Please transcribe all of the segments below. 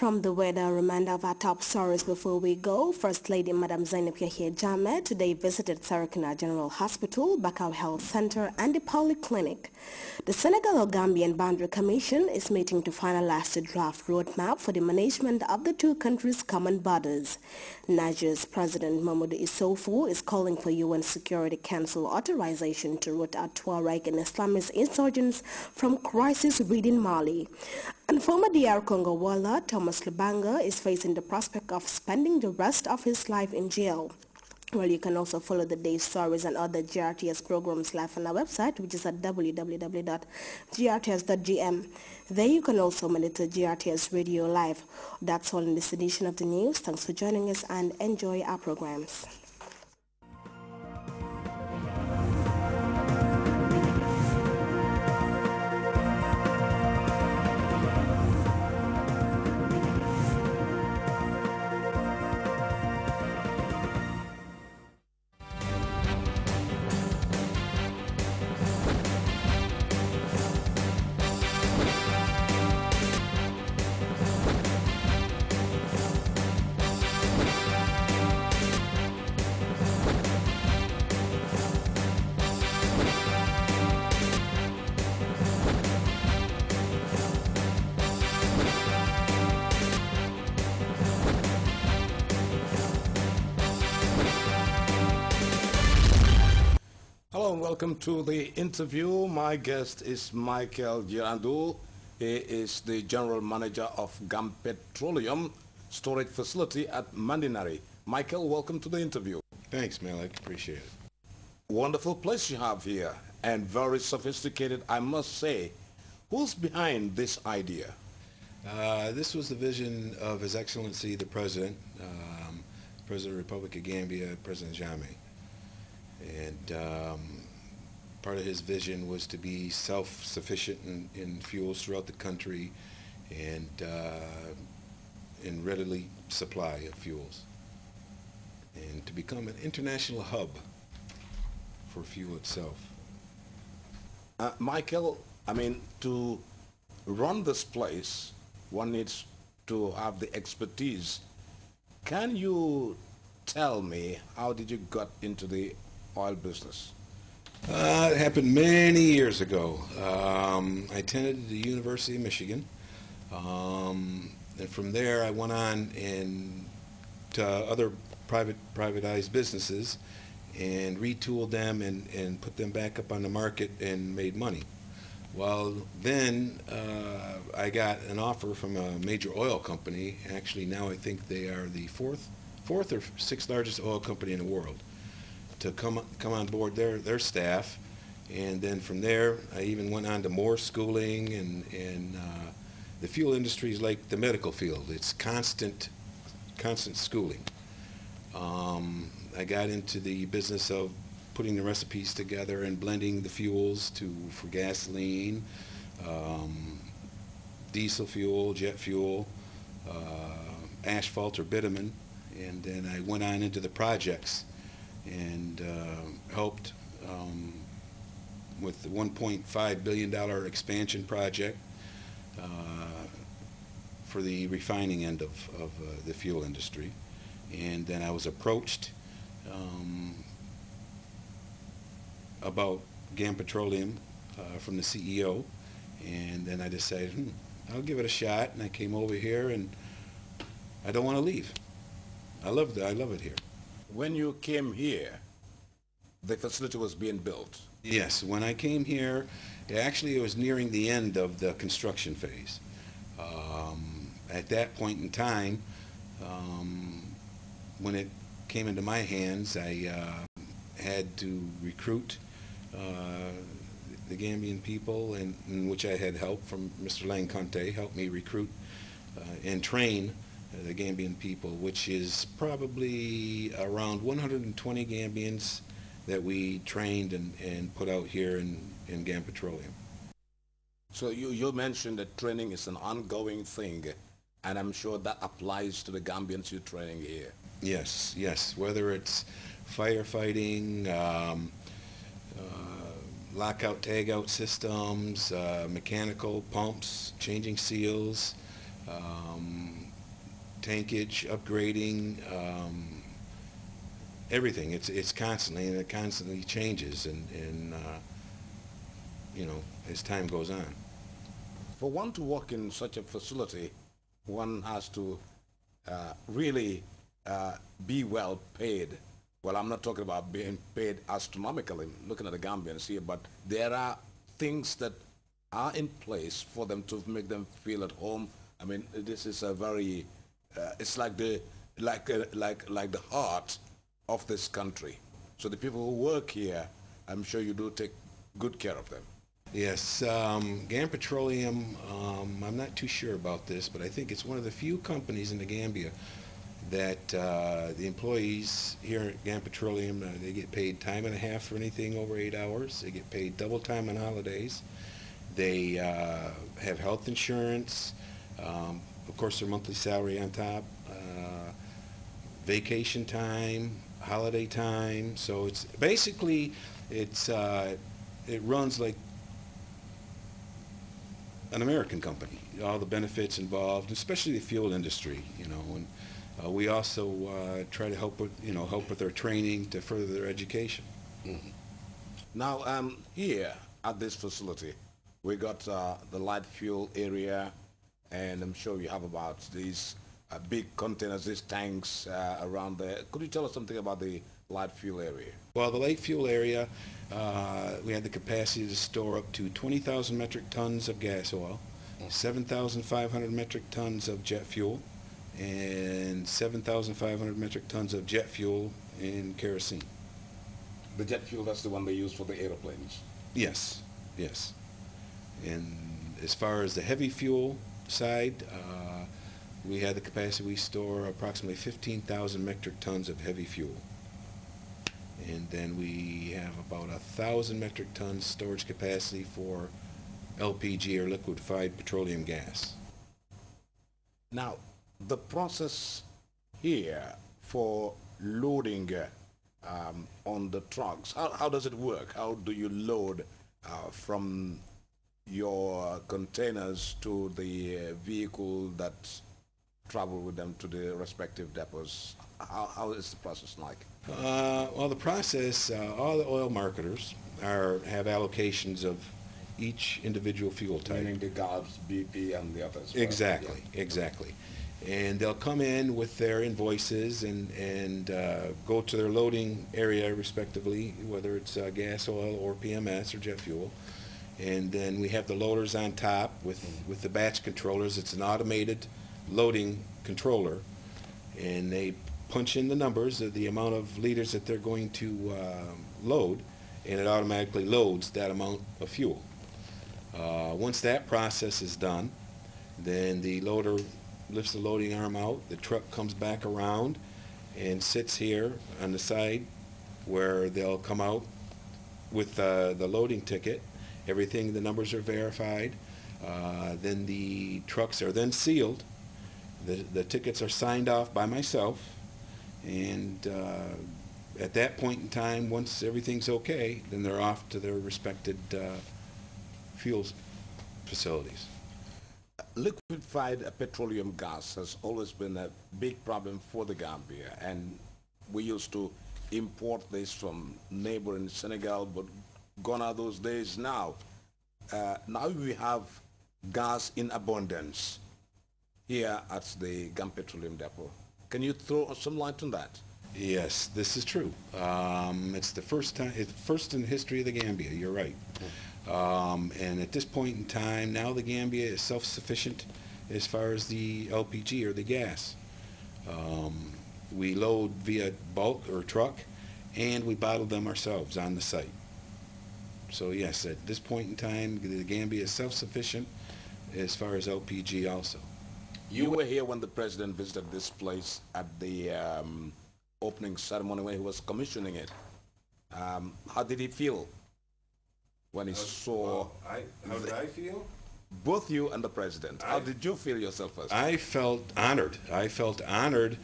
from the weather, a reminder of our top stories before we go. First Lady Madam Zainab Yahya Jammeh today visited Sarakuna General Hospital, Bakau Health Center and the Polyclinic. The Senegal-Gambian Boundary Commission is meeting to finalize the draft roadmap for the management of the two countries' common borders. Niger's President Mamadou Issoufou is calling for UN Security Council authorization to root out Tuareg and Islamist insurgents from crisis within Mali. And former DR Congo warlord Thomas Lubanga is facing the prospect of spending the rest of his life in jail. Well, you can also follow the day's stories and other GRTS programs live on our website, which is at www.grts.gm. There you can also monitor GRTS Radio Live. That's all in this edition of the news. Thanks for joining us and enjoy our programs. Hello and welcome to the interview. My guest is Malick Jones. He is the General Manager of GAM Petroleum Storage Facility at Mandinari. Michael, welcome to the interview. Thanks, Malick. Appreciate it. Wonderful place you have here and very sophisticated, I must say. Who's behind this idea? This was the vision of His Excellency the President, President of the Republic of Gambia, President Jammeh. And part of his vision was to be self-sufficient in fuels throughout the country and in readily supply of fuels, and to become an international hub for fuel itself. Michael, I mean, to run this place, one needs to have the expertise. Can you tell me how did you get into the oil business? It happened many years ago. I attended the University of Michigan, and from there I went on to other privatized businesses and retooled them and put them back up on the market and made money. Well, then I got an offer from a major oil company. Actually, now I think they are the fourth or sixth largest oil company in the world, to come on board their staff. And then from there I even went on to more schooling, and the fuel industry is like the medical field. It's constant schooling. I got into the business of putting the recipes together and blending the fuels for gasoline, diesel fuel, jet fuel, asphalt or bitumen, and then I went on into the projects and helped with the $1.5 billion expansion project for the refining end of the fuel industry. And then I was approached about GAM Petroleum from the CEO, and then I decided, I'll give it a shot, and I came over here, and I don't want to leave. I love it here. When you came here, the facility was being built. Yes, when I came here, it was nearing the end of the construction phase. At that point in time, when it came into my hands, I had to recruit the Gambian people, in which I had help from Mr. Lang Conte, helped me recruit and train the Gambian people, which is probably around 120 Gambians that we trained and put out here in GAM Petroleum. So you mentioned that training is an ongoing thing, and I'm sure that applies to the Gambians you're training here. Yes, yes. Whether it's firefighting, lockout tagout systems, mechanical pumps, changing seals, tankage, upgrading, everything. It's constantly, and it constantly changes, and you know, as time goes on. For one to work in such a facility, one has to really be well paid. Well, I'm not talking about being paid astronomically, looking at the Gambians here, but there are things that are in place for them to make them feel at home. I mean, this is a very, it's like the like the heart of this country. So the people who work here, I'm sure you do take good care of them. Yes, GAM Petroleum, I'm not too sure about this, but I think it's one of the few companies in the Gambia that the employees here at GAM Petroleum, they get paid time and a half for anything over 8 hours. They get paid double time on holidays. They have health insurance, of course their monthly salary on top, vacation time, holiday time. So it's basically, it runs like an American company, all the benefits involved, especially the fuel industry, you know, and we also try to help with their training to further their education. Mm-hmm. Now, here at this facility, we got the light fuel area, and I'm sure you have about these big containers, these tanks around there. Could you tell us something about the light fuel area? Well, the light fuel area, we had the capacity to store up to 20,000 metric tons of gas oil, 7,500 metric tons of jet fuel, and 7,500 metric tons of jet fuel and kerosene. The jet fuel, that's the one they use for the airplanes? Yes, yes. And as far as the heavy fuel side, we had the capacity, we store approximately 15,000 metric tons of heavy fuel. And then we have about 1,000 metric tons storage capacity for LPG, or liquefied petroleum gas. Now, the process here for loading on the trucks, how does it work? How do you load from your containers to the vehicle that travel with them to the respective depots? How is the process like? Well, the process, all the oil marketers have allocations of each individual fuel type. Meaning the Gulfs, BP, and the others. Exactly, yeah. Exactly. And they'll come in with their invoices and go to their loading area respectively, whether it's gas oil or PMS or jet fuel. And then we have the loaders on top with the batch controllers. It's an automated loading controller, and they punch in the numbers of the amount of liters that they're going to load, and it automatically loads that amount of fuel. Once that process is done, then the loader lifts the loading arm out, the truck comes back around and sits here on the side where they'll come out with the loading ticket. Everything, the numbers are verified. Then the trucks are then sealed. The tickets are signed off by myself, and at that point in time, once everything's okay, then they're off to their respected fuel facilities. Liquefied petroleum gas has always been a big problem for the Gambia, and we used to import this from neighboring Senegal, but gone are those days now. Now we have gas in abundance here at the GAM Petroleum Depot. Can you throw some light on that? Yes, this is true. It's the first time, it's first in the history of the Gambia, you're right. And at this point in time, now the Gambia is self-sufficient as far as the LPG or the gas. We load via bulk or truck, and we bottle them ourselves on the site. So yes, at this point in time, the Gambia is self-sufficient as far as LPG also. You were here when the president visited this place at the opening ceremony when he was commissioning it. How did he feel when he saw... How did I feel? Both you and the president. How did you feel yourself first? I felt honored. I felt honored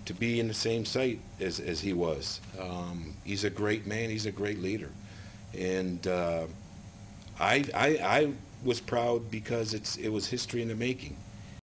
to be in the same site as he was. He's a great man. He's a great leader. And I was proud because it was history in the making.